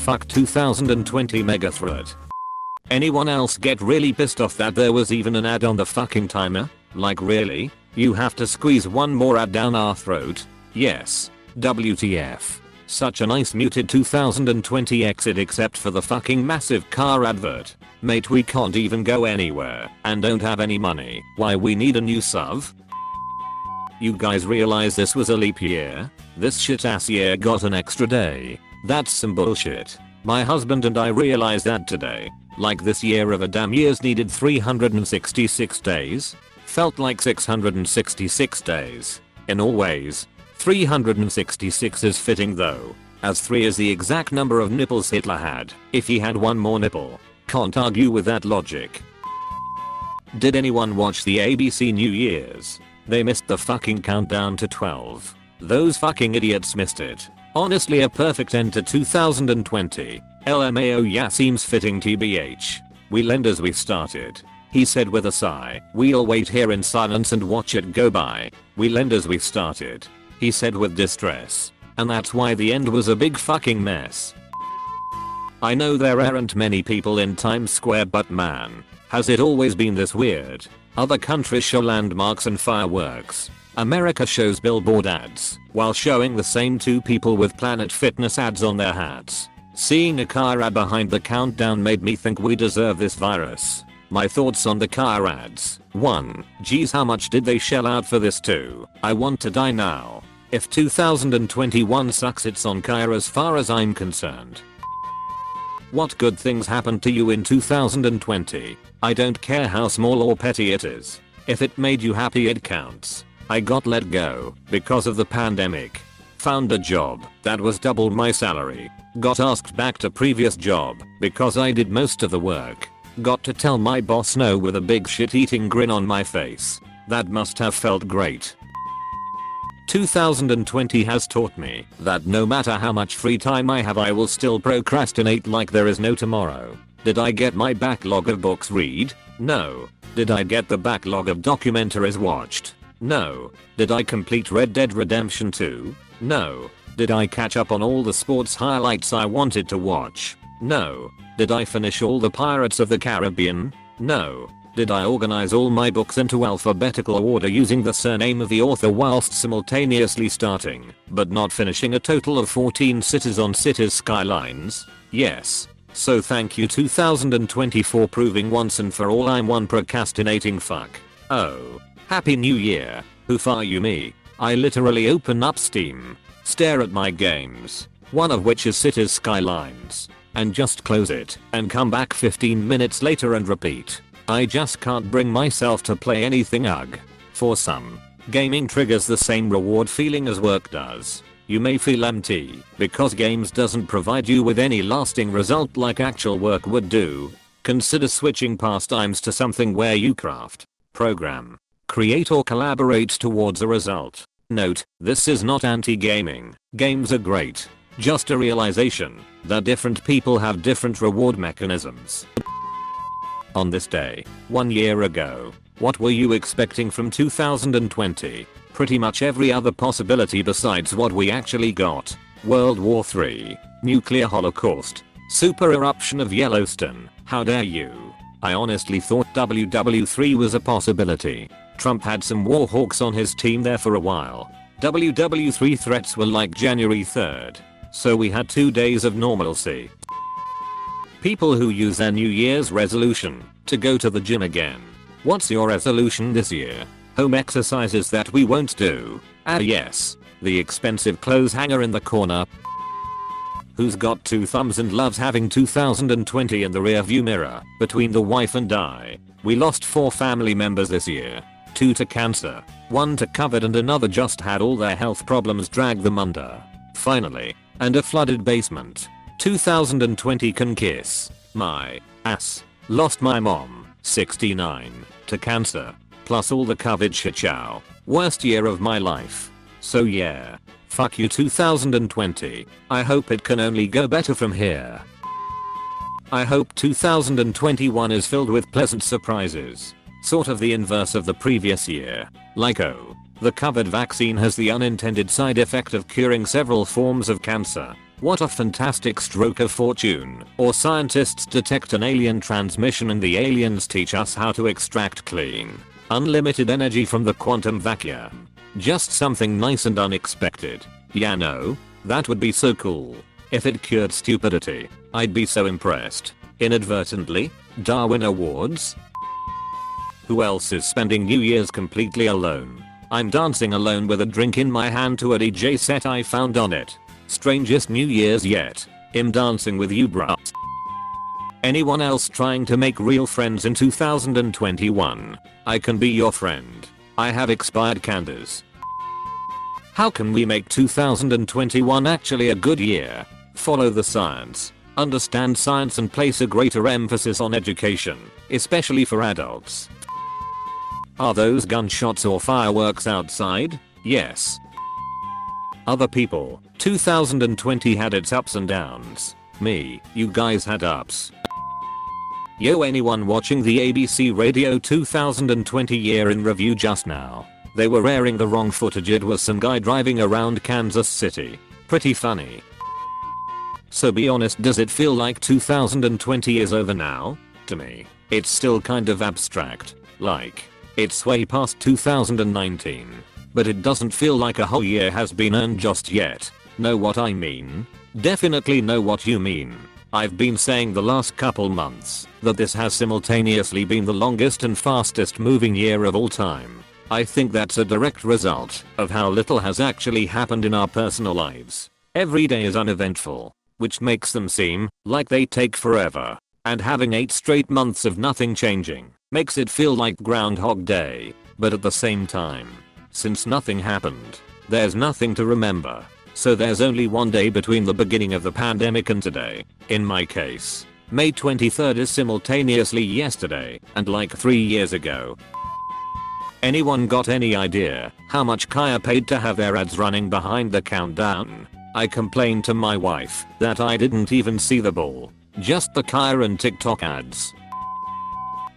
Fuck 2020 Megathread. Anyone else get really pissed off that there was even an ad on the fucking timer? Like really? You have to squeeze one more ad down our throat? Yes. WTF. Such a nice muted 2020 exit except for the fucking massive car advert. Mate, we can't even go anywhere and don't have any money. Why we need a new SUV? You guys realize this was a leap year? This shit ass year got an extra day. That's some bullshit. My husband and I realized that today. Like this year of a damn year's needed 366 days. Felt like 666 days. In all ways. 366 is fitting though, as 3 is the exact number of nipples Hitler had if he had one more nipple. Can't argue with that logic. Did anyone watch the ABC New Year's? They missed the fucking countdown to 12. Those fucking idiots missed it. Honestly a perfect end to 2020. LMAO, yeah, seems fitting tbh. We'll end as we started. He said with a sigh. We'll wait here in silence and watch it go by. We'll end as we started. He said with distress. And that's why the end was a big fucking mess. I know there aren't many people in Times Square, but man, has it always been this weird. Other countries show landmarks and fireworks. America shows billboard ads while showing the same two people with Planet Fitness ads on their hats. Seeing a car ad behind the countdown made me think we deserve this virus. My thoughts on the car ads. 1. Geez, how much did they shell out for this? 2. I want to die now. If 2021 sucks, it's on Kyra as far as I'm concerned. What good things happened to you in 2020? I don't care how small or petty it is. If it made you happy, it counts. I got let go because of the pandemic. Found a job that was double my salary. Got asked back to previous job because I did most of the work. Got to tell my boss no with a big shit-eating grin on my face. That must have felt great. 2020 has taught me that no matter how much free time I have, I will still procrastinate like there is no tomorrow. Did I get my backlog of books read? No. Did I get the backlog of documentaries watched? No. Did I complete Red Dead Redemption 2? No. Did I catch up on all the sports highlights I wanted to watch? No. Did I finish all the Pirates of the Caribbean? No. Did I organize all my books into alphabetical order using the surname of the author whilst simultaneously starting but not finishing a total of 14 Cities on Cities Skylines? Yes. So thank you 2020 for proving once and for all I'm one procrastinating fuck. Oh. Happy New Year. Who are you? Me. I literally open up Steam, stare at my games, one of which is Cities Skylines, and just close it and come back 15 minutes later and repeat. I just can't bring myself to play anything. Ugh. For some, gaming triggers the same reward feeling as work does. You may feel empty because games doesn't provide you with any lasting result like actual work would do. Consider switching pastimes to something where you craft, program, create or collaborate towards a result. Note, this is not anti-gaming. Games are great. Just a realization that different people have different reward mechanisms. On this day, 1 year ago, what were you expecting from 2020? Pretty much every other possibility besides what we actually got. World War III, nuclear holocaust, super eruption of Yellowstone. How dare you? I honestly thought WW3 was a possibility. Trump had some war hawks on his team there for a while. WW3 threats were like January 3rd. So we had 2 days of normalcy. People who use their New Year's resolution to go to the gym again. What's your resolution this year? Home exercises that we won't do. Ah yes, the expensive clothes hanger in the corner. Who's got 2 thumbs and loves having 2020 in the rearview mirror? Between the wife and I, we lost 4 family members this year. 2 to cancer, 1 to COVID, and another just had all their health problems drag them under. Finally, and a flooded basement. 2020 can kiss my ass. Lost my mom, 69, to cancer, plus all the COVID shit show. Worst year of my life. So yeah, fuck you 2020. I hope it can only go better from here. I hope 2021 is filled with pleasant surprises. Sort of the inverse of the previous year. Like oh, the COVID vaccine has the unintended side effect of curing several forms of cancer. What a fantastic stroke of fortune. Or scientists detect an alien transmission and the aliens teach us how to extract clean, unlimited energy from the quantum vacuum. Just something nice and unexpected. Yeah, no, that would be so cool. If it cured stupidity, I'd be so impressed. Inadvertently, Darwin Awards? Who else is spending New Year's completely alone? I'm dancing alone with a drink in my hand to a DJ set I found on it. Strangest New Year's yet. I'm dancing with you, bruh. Anyone else trying to make real friends in 2021? I can be your friend. I have expired candles. How can we make 2021 actually a good year? Follow the science. Understand science and place a greater emphasis on education, especially for adults. Are those gunshots or fireworks outside? Yes. Other people, 2020 had its ups and downs. Me, you guys had ups. Yo, anyone watching the ABC Radio 2020 year in review just now? They were airing the wrong footage. It was some guy driving around Kansas City. Pretty funny. So be honest, does it feel like 2020 is over now? To me, it's still kind of abstract. Like, it's way past 2019. But it doesn't feel like a whole year has been earned just yet. Know what I mean? Definitely know what you mean. I've been saying the last couple months that this has simultaneously been the longest and fastest moving year of all time. I think that's a direct result of how little has actually happened in our personal lives. Every day is uneventful, which makes them seem like they take forever. And having 8 straight months of nothing changing makes it feel like Groundhog Day. But at the same time, since nothing happened, there's nothing to remember. So there's only one day between the beginning of the pandemic and today. In my case, May 23rd is simultaneously yesterday and like 3 years ago. Anyone got any idea how much Kaya paid to have their ads running behind the countdown? I complained to my wife that I didn't even see the ball. Just the Kaya and TikTok ads.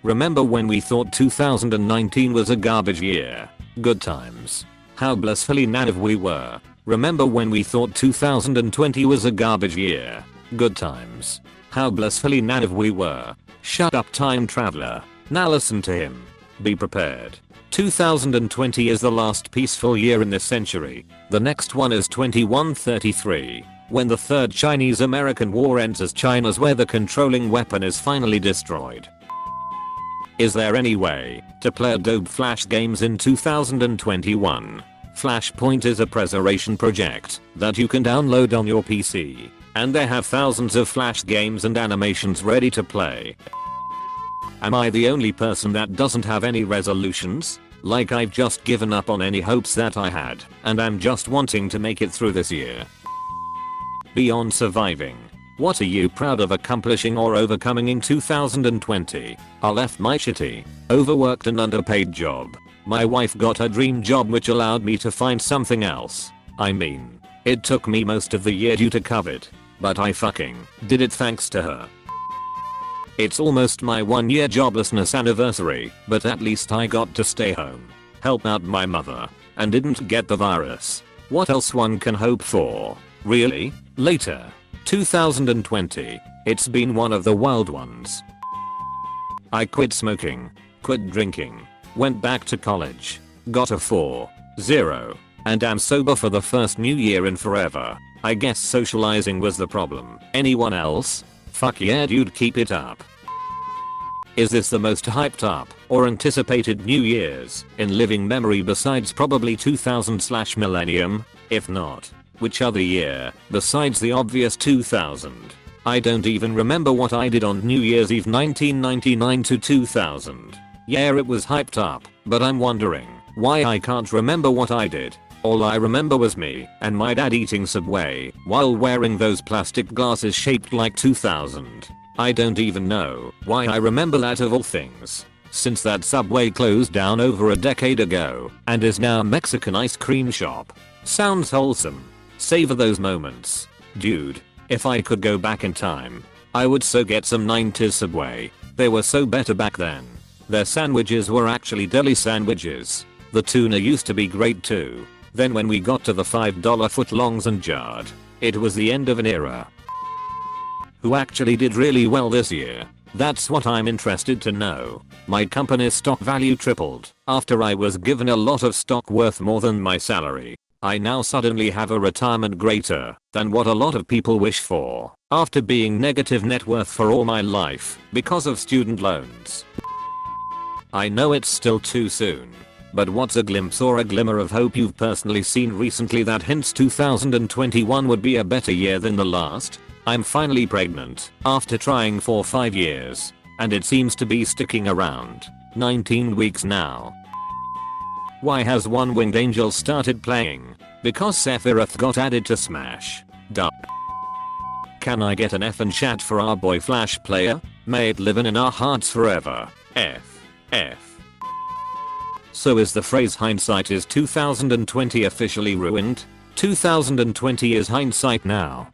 Remember when we thought 2019 was a garbage year? Good times. How blissfully naive we were. Remember when we thought 2020 was a garbage year? Good times. How blissfully naive we were. Shut up, time traveler. Now listen to him. Be prepared. 2020 is the last peaceful year in this century. The next one is 2133, when the third Chinese-American war ends as China's weather controlling weapon is finally destroyed. Is there any way to play Adobe Flash games in 2021? Flashpoint is a preservation project that you can download on your PC, and they have thousands of Flash games and animations ready to play. Am I the only person that doesn't have any resolutions? Like I've just given up on any hopes that I had, and I'm just wanting to make it through this year. Beyond surviving, what are you proud of accomplishing or overcoming in 2020? I left my shitty, overworked and underpaid job. My wife got her dream job, which allowed me to find something else. I mean, it took me most of the year due to COVID, but I fucking did it thanks to her. It's almost my 1-year joblessness anniversary, but at least I got to stay home, help out my mother, and didn't get the virus. What else one can hope for? Really? Later. 2020. It's been one of the wild ones. I quit smoking, quit drinking, went back to college, got a 4.0, and am sober for the first new year in forever. I guess socializing was the problem. Anyone else? Fuck yeah, dude, keep it up. Is this the most hyped up or anticipated New Year's in living memory besides probably 2000/millennium? If not, which other year besides the obvious 2000? I don't even remember what I did on New Year's Eve 1999 to 2000. Yeah, it was hyped up, but I'm wondering why I can't remember what I did. All I remember was me and my dad eating Subway while wearing those plastic glasses shaped like 2000. I don't even know why I remember that of all things, since that Subway closed down over a decade ago and is now a Mexican ice cream shop. Sounds wholesome. Savor those moments. Dude, if I could go back in time, I would so get some 90s Subway. They were so better back then. Their sandwiches were actually deli sandwiches. The tuna used to be great too. Then when we got to the $5 footlongs and jarred, It was the end of an era. Who actually did really well this year? That's what I'm interested to know. My company's stock value tripled after I was given a lot of stock worth more than my salary. I now suddenly have a retirement greater than what a lot of people wish for after being negative net worth for all my life because of student loans. I know it's still too soon, but what's a glimpse or a glimmer of hope you've personally seen recently that hints 2021 would be a better year than the last? I'm finally pregnant after trying for 5 years, and it seems to be sticking around. 19 weeks now. Why has One Winged Angel started playing? Because Sephiroth got added to Smash. Duh. Can I get an effin' chat for our boy Flash player? May it live in our hearts forever. F. So is the phrase hindsight is 2020 officially ruined? 2020 is hindsight now.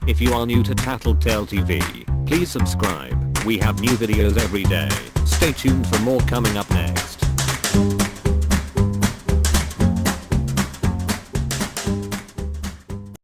If you are new to TattleTale TV, please subscribe. We have new videos every day. Stay tuned for more coming up next.